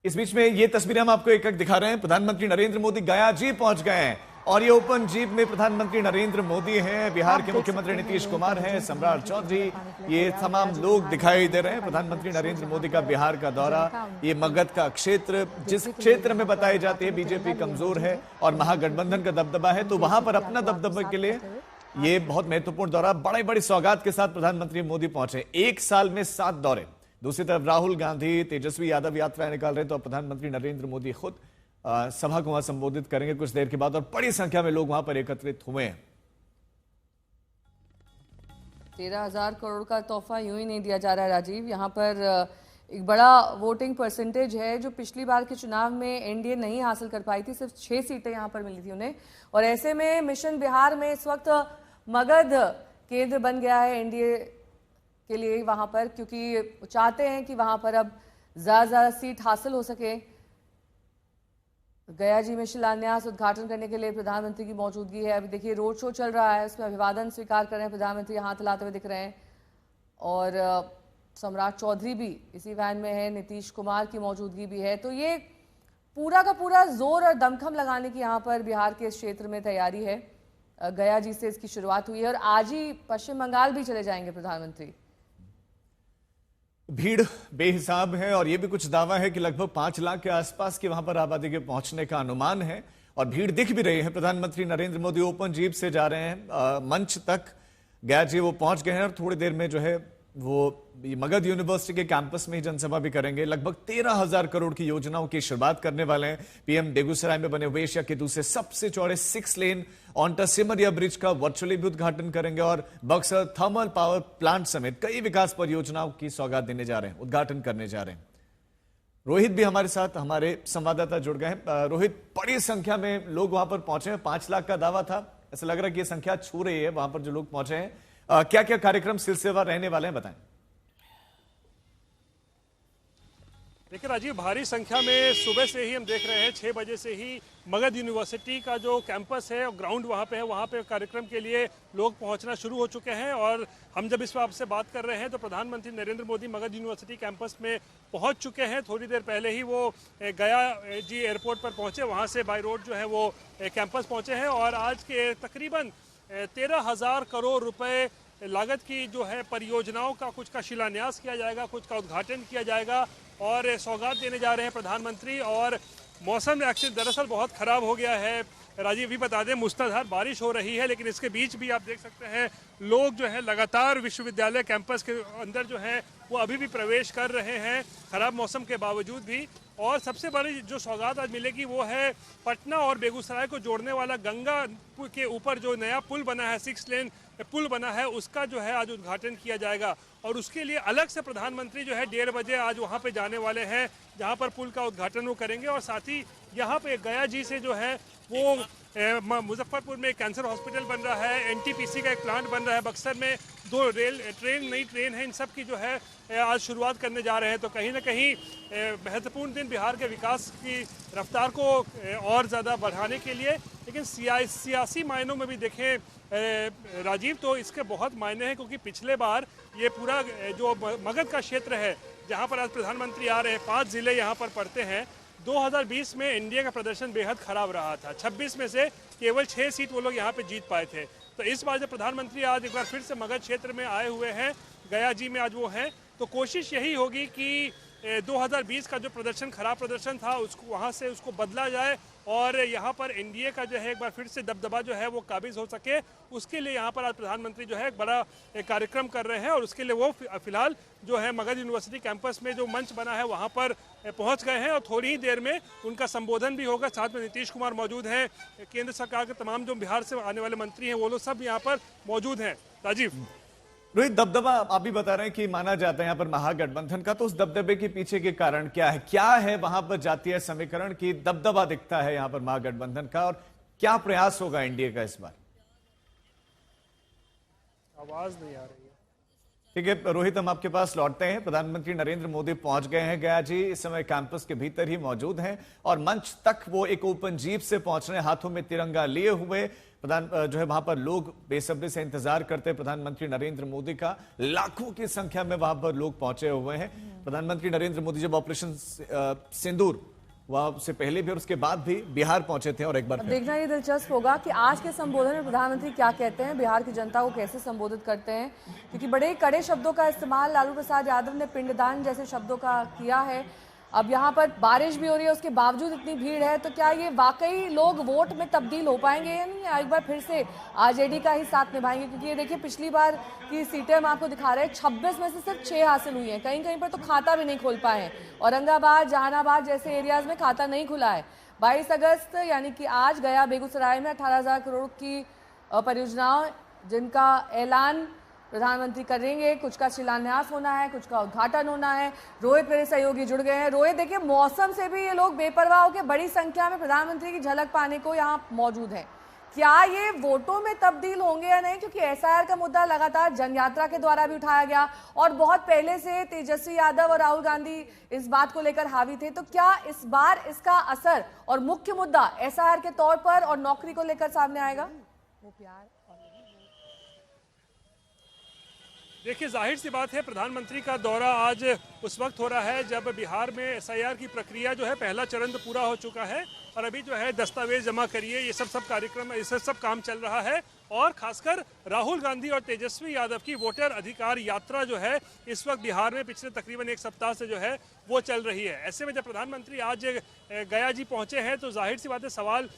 इस बीच में ये तस्वीरें हम आपको एक एक दिखा रहे हैं। प्रधानमंत्री नरेंद्र मोदी गया जी पहुंच गए हैं और ये ओपन जीप में प्रधानमंत्री नरेंद्र मोदी हैं, बिहार के मुख्यमंत्री नीतीश कुमार हैं, सम्राट चौधरी, ये तमाम लोग दिखाई दे रहे हैं। प्रधानमंत्री नरेंद्र मोदी का बिहार का दौरा, ये मगध का क्षेत्र, जिस क्षेत्र में बताई जाती है बीजेपी कमजोर है और महागठबंधन का दबदबा है, तो वहां पर अपना दबदबे के लिए ये बहुत महत्वपूर्ण दौरा, बड़े बड़ी सौगात के साथ प्रधानमंत्री मोदी पहुंचे। एक साल में 7 दौरे। दूसरी तरफ राहुल गांधी, तेजस्वी यादव यात्राएं निकाल रहे हैं, तो प्रधानमंत्री नरेंद्र मोदी खुद सभा को वहां संबोधित करेंगे कुछ देर के बाद और बड़ी संख्या में लोग वहां पर एकत्रित हुए हैं। 13,000 करोड़ का तोहफा यूं ही नहीं दिया जा रहा है राजीव। यहाँ पर एक बड़ा वोटिंग परसेंटेज है जो पिछली बार के चुनाव में एनडीए नहीं हासिल कर पाई थी। सिर्फ 6 सीटें यहाँ पर मिली थी उन्हें, और ऐसे में मिशन बिहार में इस वक्त मगध केंद्र बन गया है एनडीए के लिए वहां पर, क्योंकि चाहते हैं कि वहां पर अब ज्यादा सीट हासिल हो सके। गया जी में शिलान्यास उद्घाटन करने के लिए प्रधानमंत्री की मौजूदगी है। अभी देखिए रोड शो चल रहा है, उसमें अभिवादन स्वीकार कर रहे हैं प्रधानमंत्री, हाथ हिलाते हुए दिख रहे हैं। और सम्राट चौधरी भी इसी वैन में है, नीतीश कुमार की मौजूदगी भी है। तो ये पूरा का पूरा जोर और दमखम लगाने की यहाँ पर बिहार के इस क्षेत्र में तैयारी है। गया जी से इसकी शुरुआत हुई है और आज ही पश्चिम बंगाल भी चले जाएंगे प्रधानमंत्री। भीड़ बेहिसाब है और यह भी कुछ दावा है कि लगभग 5 लाख के आसपास की वहां पर आबादी के पहुंचने का अनुमान है और भीड़ दिख भी रही है। प्रधानमंत्री नरेंद्र मोदी ओपन जीप से जा रहे हैं मंच तक। गया जी वो पहुंच गए हैं और थोड़ी देर में जो है वो मगध यूनिवर्सिटी के कैंपस में ही जनसभा भी करेंगे। लगभग 13,000 करोड़ की योजनाओं की शुरुआत करने वाले हैं। पीएम बेगूसराय में बने हुए एशिया के दूसरे सबसे चौड़े 6 लेन ऑन्टा सिमरिया ब्रिज का वर्चुअली भी उद्घाटन करेंगे और बक्सर थर्मल पावर प्लांट समेत कई विकास परियोजनाओं की सौगात देने जा रहे हैं, उद्घाटन करने जा रहे हैं। रोहित भी हमारे साथ, हमारे संवाददाता जुड़ गए हैं। रोहित, बड़ी संख्या में लोग वहां पर पहुंचे हैं। 5 लाख का दावा था, ऐसा लग रहा है कि यह संख्या छू रही है वहां पर जो लोग पहुंचे हैं। क्या क्या कार्यक्रम सिलसिलेवार रहने वाले हैं, बताएं। देखिए राजीव, भारी संख्या में सुबह से ही हम देख रहे हैं 6 बजे से ही मगध यूनिवर्सिटी का जो कैंपस है और ग्राउंड वहाँ पे है, वहाँ पे कार्यक्रम के लिए लोग पहुँचना शुरू हो चुके हैं। और हम जब इस पर आपसे बात कर रहे हैं तो प्रधानमंत्री नरेंद्र मोदी मगध यूनिवर्सिटी कैंपस में पहुँच चुके हैं। थोड़ी देर पहले ही वो गया जी एयरपोर्ट पर पहुँचे, वहाँ से बाई रोड जो है वो कैंपस पहुँचे हैं और आज के तकरीबन 13,000 करोड़ रुपए लागत की जो है परियोजनाओं का कुछ का शिलान्यास किया जाएगा, कुछ का उद्घाटन किया जाएगा और सौगात देने जा रहे हैं प्रधानमंत्री। और मौसम एक्चुअली दरअसल बहुत ख़राब हो गया है राजीव, भी बता दें मूसलाधार बारिश हो रही है, लेकिन इसके बीच भी आप देख सकते हैं लोग जो है लगातार विश्वविद्यालय कैंपस के अंदर जो है वो अभी भी प्रवेश कर रहे हैं ख़राब मौसम के बावजूद भी। और सबसे बड़ी जो सौगात आज मिलेगी वो है पटना और बेगूसराय को जोड़ने वाला गंगा के ऊपर जो नया पुल बना है, 6 लेन पुल बना है, उसका जो है आज उद्घाटन किया जाएगा। और उसके लिए अलग से प्रधानमंत्री जो है 1:30 बजे आज वहाँ पे जाने वाले हैं, जहाँ पर पुल का उद्घाटन वो करेंगे। और साथ ही यहाँ पे गया जी से जो है वो मुजफ्फरपुर में कैंसर हॉस्पिटल बन रहा है, एनटीपीसी का एक प्लांट बन रहा है, बक्सर में 2 नई ट्रेन है, इन सब की जो है आज शुरुआत करने जा रहे हैं। तो कहीं ना कहीं महत्वपूर्ण दिन बिहार के विकास की रफ्तार को और ज़्यादा बढ़ाने के लिए। लेकिन सियासी मायनों में भी देखें राजीव तो इसके बहुत मायने हैं, क्योंकि पिछले बार ये पूरा जो मगध का क्षेत्र है जहाँ पर आज प्रधानमंत्री आ रहे हैं, 5 ज़िले यहाँ पर पड़ते हैं। 2020 में एनडीए का प्रदर्शन बेहद खराब रहा था, 26 में से केवल 6 सीट वो लोग यहाँ पे जीत पाए थे। तो इस बार जब प्रधानमंत्री आज एक बार फिर से मगध क्षेत्र में आए हुए हैं, गया जी में आज वो हैं, तो कोशिश यही होगी कि 2020 का जो खराब प्रदर्शन था उसको वहाँ से उसको बदला जाए और यहाँ पर एनडीए का जो है एक बार फिर से दबदबा जो है वो काबिज हो सके। उसके लिए यहाँ पर आज प्रधानमंत्री जो है एक बड़ा कार्यक्रम कर रहे हैं और उसके लिए वो फिलहाल जो है मगध यूनिवर्सिटी कैंपस में जो मंच बना है वहाँ पर पहुँच गए हैं और थोड़ी ही देर में उनका संबोधन भी होगा। साथ में नीतीश कुमार मौजूद हैं, केंद्र सरकार के तमाम जो बिहार से आने वाले मंत्री हैं वो लोग सब यहाँ पर मौजूद हैं। राजीव, रोहित, दबदबा आप भी बता रहे हैं कि माना जाता है यहाँ पर महागठबंधन का, तो उस दबदबे के पीछे के कारण क्या है वहां पर जातीय समीकरण की दबदबा दिखता है यहाँ पर महागठबंधन का, और क्या प्रयास होगा एनडीए का इस बार? आवाज नहीं आ रही है। ठीक है रोहित, हम आपके पास लौटते हैं। प्रधानमंत्री नरेंद्र मोदी पहुंच गए हैं गया जी, इस समय कैंपस के भीतर ही मौजूद हैं और मंच तक वो एक ओपन जीप से पहुंच रहे हैं, हाथों में तिरंगा लिए हुए। जो है वहां पर लोग बेसब्री से इंतजार करते हैं प्रधानमंत्री नरेंद्र मोदी का। लाखों की संख्या में वहां पर लोग पहुंचे हुए हैं। प्रधानमंत्री नरेंद्र मोदी जब ऑपरेशन सिंदूर वह से पहले भी और उसके बाद भी बिहार पहुंचे थे और एक बार देखना ये दिलचस्प होगा कि आज के संबोधन में प्रधानमंत्री क्या कहते हैं, बिहार की जनता को कैसे संबोधित करते हैं, क्योंकि बड़े कड़े शब्दों का इस्तेमाल लालू प्रसाद यादव ने पिंडदान जैसे शब्दों का किया है। अब यहाँ पर बारिश भी हो रही है, उसके बावजूद इतनी भीड़ है, तो क्या ये वाकई लोग वोट में तब्दील हो पाएंगे या नहीं? एक बार फिर से आरजेडी का ही साथ निभाएंगे? क्योंकि ये देखिए पिछली बार की सीटें हम आपको दिखा रहे हैं, 26 में से सिर्फ 6 हासिल हुई हैं। कहीं कहीं पर तो खाता भी नहीं खोल पाए हैं। औरंगाबाद, जहानाबाद जैसे एरियाज में खाता नहीं खुला है। 22 अगस्त यानी कि आज गया बेगूसराय में 18,000 करोड़ की परियोजनाओं जिनका ऐलान प्रधानमंत्री करेंगे। कुछ का शिलान्यास होना है, कुछ का उद्घाटन होना है। रोहित मेरे सहयोगी जुड़ गए हैं। रोहित, देखिए मौसम से भी ये लोग बेपरवाह होकर बड़ी संख्या में प्रधानमंत्री की झलक पाने को यहाँ मौजूद हैं। क्या ये वोटों में तब्दील होंगे या नहीं? क्योंकि एसआईआर का मुद्दा लगातार जनयात्रा के द्वारा भी उठाया गया और बहुत पहले से तेजस्वी यादव और राहुल गांधी इस बात को लेकर हावी थे। तो क्या इस बार इसका असर और मुख्य मुद्दा एसआईआर के तौर पर और नौकरी को लेकर सामने आएगा? वो प्यार देखिए, जाहिर सी बात है प्रधानमंत्री का दौरा आज उस वक्त हो रहा है जब बिहार में एसआईआर की प्रक्रिया जो है पहला चरण तो पूरा हो चुका है और अभी जो है दस्तावेज जमा करिए, ये सब कार्यक्रम, ये सब काम चल रहा है। और खासकर राहुल गांधी और तेजस्वी यादव की वोटर अधिकार यात्रा जो है इस वक्त बिहार में पिछले तकरीबन एक सप्ताह से जो है वो चल रही है। ऐसे में जब प्रधानमंत्री आज गया जी पहुंचे हैं तो जाहिर सी बात है सवाल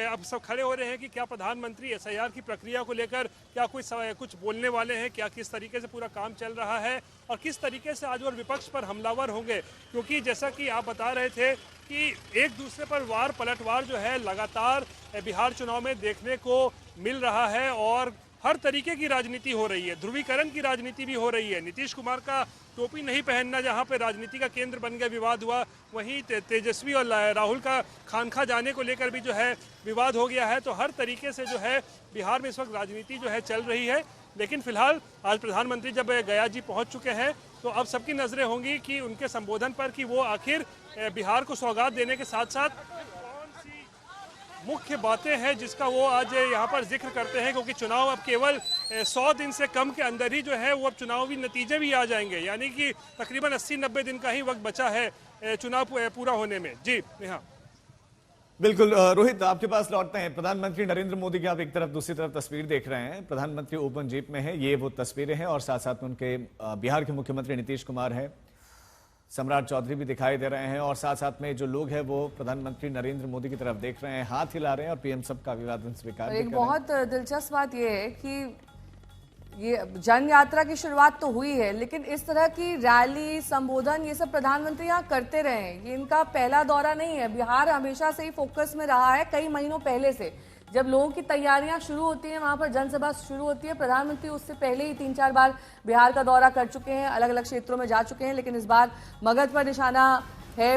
अब सब खड़े हो रहे हैं कि क्या प्रधानमंत्री एसआईआर की प्रक्रिया को लेकर क्या कुछ बोलने वाले हैं, क्या किस तरीके से पूरा काम चल रहा है और किस तरीके से आज वो विपक्ष पर हमलावर होंगे। क्योंकि जैसा कि आप बता रहे थे कि एक दूसरे पर वार पलटवार जो है लगातार बिहार चुनाव में देखने को मिल रहा है और हर तरीके की राजनीति हो रही है। ध्रुवीकरण की राजनीति भी हो रही है। नीतीश कुमार का टोपी नहीं पहनना जहां पे राजनीति का केंद्र बन गया, विवाद हुआ, वहीं तेजस्वी और राहुल का खानखा जाने को लेकर भी जो है विवाद हो गया है। तो हर तरीके से जो है बिहार में इस वक्त राजनीति जो है चल रही है। लेकिन फिलहाल आज प्रधानमंत्री जब गया जी पहुंच चुके हैं तो अब सबकी नजरें होंगी कि उनके संबोधन पर कि वो आखिर बिहार को सौगात देने के साथ साथ कौन सी मुख्य बातें हैं जिसका वो आज यहाँ पर जिक्र करते हैं। क्योंकि चुनाव अब केवल 100 दिन से कम के अंदर ही जो है वो अब चुनावी नतीजे भी आ जाएंगे, यानी कि तकरीबन 80-90 दिन का ही वक्त बचा है चुनाव पूरा होने में। जी नेहा। बिल्कुल रोहित, आपके पास लौटते हैं। प्रधानमंत्री नरेंद्र मोदी की आप एक तरफ दूसरी तरफ तस्वीर देख रहे हैं। प्रधानमंत्री ओपन जीप में है, ये वो तस्वीरें हैं और साथ साथ में उनके बिहार के मुख्यमंत्री नीतीश कुमार है, सम्राट चौधरी भी दिखाई दे रहे हैं और साथ साथ में जो लोग हैं वो प्रधानमंत्री नरेंद्र मोदी की तरफ देख रहे हैं, हाथ हिला रहे हैं और पीएम सब का अभिवादन स्वीकार। एक बहुत दिलचस्प बात यह है कि ये जन यात्रा की शुरुआत तो हुई है, लेकिन इस तरह की रैली, संबोधन, ये सब प्रधानमंत्री यहाँ करते रहे हैं। ये इनका पहला दौरा नहीं है। बिहार हमेशा से ही फोकस में रहा है, कई महीनों पहले से। जब लोगों की तैयारियां शुरू होती हैं, वहां पर जनसभा शुरू होती है, प्रधानमंत्री उससे पहले ही 3-4 बार बिहार का दौरा कर चुके हैं, अलग अलग क्षेत्रों में जा चुके हैं। लेकिन इस बार मगध पर निशाना है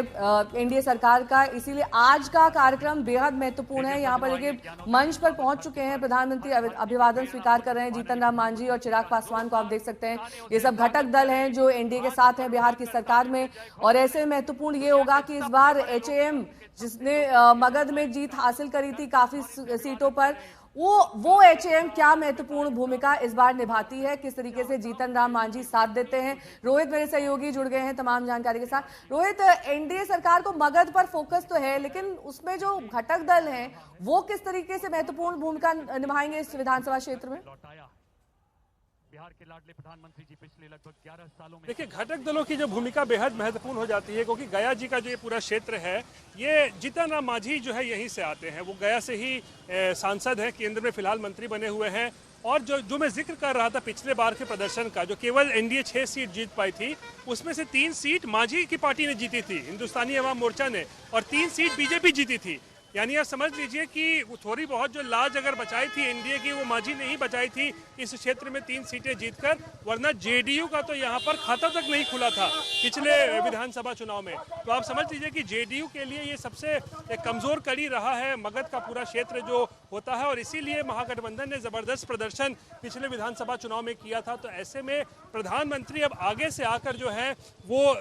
एनडीए सरकार का, इसीलिए आज का कार्यक्रम बेहद महत्वपूर्ण है। यहाँ पर देखिए मंच पर पहुंच चुके हैं प्रधानमंत्री, अभिवादन स्वीकार कर रहे हैं जीतन राम मांझी और चिराग पासवान को आप देख सकते हैं। ये सब घटक दल हैं जो एनडीए के साथ हैं बिहार की सरकार में। और ऐसे महत्वपूर्ण ये होगा कि इस बार एचएएम जिसने मगध में जीत हासिल करी थी काफी सीटों पर, वो एचएएम क्या महत्वपूर्ण भूमिका इस बार निभाती है, किस तरीके से जीतन राम मांझी साथ देते हैं। रोहित मेरे सहयोगी जुड़ गए हैं तमाम जानकारी के साथ। रोहित, एनडीए सरकार को मगध पर फोकस तो है, लेकिन उसमें जो घटक दल हैं वो किस तरीके से महत्वपूर्ण भूमिका निभाएंगे इस विधानसभा क्षेत्र में? बिहार के लाडले प्रधानमंत्री जी पिछले लगभग 11 सालों में देखिए, घटक दलों की जो भूमिका बेहद महत्वपूर्ण हो जाती है, क्योंकि गया जी का जो ये पूरा क्षेत्र है, ये जीतन राम मांझी जो है यहीं से आते हैं। वो गया से ही सांसद हैं, केंद्र में फिलहाल मंत्री बने हुए हैं। और जो मैं जिक्र कर रहा था पिछले बार के प्रदर्शन का, जो केवल एनडीए 6 सीट जीत पाई थी, उसमें से 3 सीट मांझी की पार्टी ने जीती थी, हिंदुस्तानी अवाम मोर्चा ने, और 3 सीट बीजेपी जीती थी। यानी आप समझ लीजिए कि थोड़ी बहुत जो लाज अगर बचाई थी एनडीए की, वो मांझी नहीं बचाई थी इस क्षेत्र में 3 सीटें जीतकर, वरना जेडीयू का तो यहाँ पर खाता तक नहीं खुला था पिछले विधानसभा चुनाव में। तो आप समझ लीजिए कि जेडीयू के लिए ये सबसे एक कमजोर कड़ी रहा है मगध का पूरा क्षेत्र जो होता है, और इसीलिए महागठबंधन ने जबरदस्त प्रदर्शन पिछले विधानसभा चुनाव में किया था। तो ऐसे में प्रधानमंत्री अब आगे से आकर जो है वो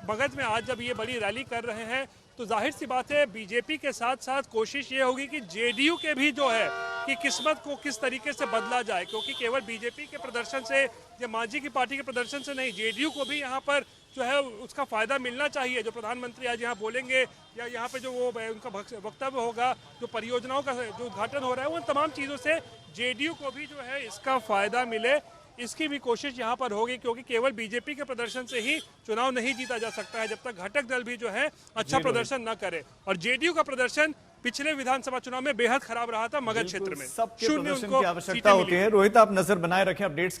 मगध में आज जब ये बड़ी रैली कर रहे हैं, तो जाहिर सी बात है बीजेपी के साथ साथ कोशिश ये होगी कि जेडीयू के भी जो है कि किस्मत को किस तरीके से बदला जाए, क्योंकि केवल बीजेपी के प्रदर्शन से या मांझी की पार्टी के प्रदर्शन से नहीं, जेडीयू को भी यहाँ पर जो है उसका फायदा मिलना चाहिए। जो प्रधानमंत्री आज यहाँ बोलेंगे या यहाँ पे जो वो उनका वक्तव्य होगा, जो परियोजनाओं का जो उद्घाटन हो रहा है, उन तमाम चीज़ों से जेडीयू को भी जो है इसका फायदा मिले, इसकी भी कोशिश यहाँ पर होगी, क्योंकि केवल बीजेपी के प्रदर्शन से ही चुनाव नहीं जीता जा सकता है जब तक घटक दल भी जो है अच्छा प्रदर्शन न करे। और जेडीयू का प्रदर्शन पिछले विधानसभा चुनाव में बेहद खराब रहा था मगध क्षेत्र में। सबके प्रदर्शन की आवश्यकता होती है। रोहित, आप नजर बनाए रखें अपडेट्स